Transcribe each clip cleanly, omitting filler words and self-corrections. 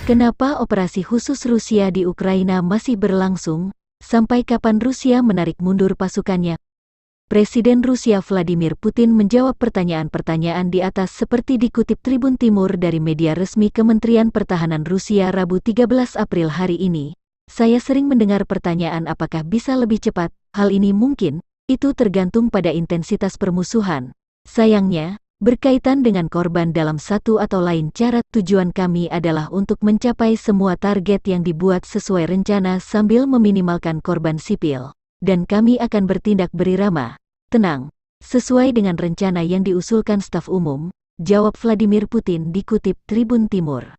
Kenapa operasi khusus Rusia di Ukraina masih berlangsung? Sampai kapan Rusia menarik mundur pasukannya? Presiden Rusia Vladimir Putin menjawab pertanyaan-pertanyaan di atas seperti dikutip Tribun Timur dari media resmi Kementerian Pertahanan Rusia Rabu 13 April hari ini. Saya sering mendengar pertanyaan apakah bisa lebih cepat, hal ini mungkin, itu tergantung pada intensitas permusuhan. Sayangnya, berkaitan dengan korban dalam satu atau lain cara, tujuan kami adalah untuk mencapai semua target yang dibuat sesuai rencana sambil meminimalkan korban sipil. Dan kami akan bertindak berirama, tenang, sesuai dengan rencana yang diusulkan staf umum, jawab Vladimir Putin dikutip Tribun Timur.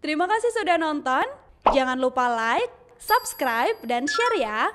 Terima kasih sudah nonton. Jangan lupa like, subscribe, dan share ya.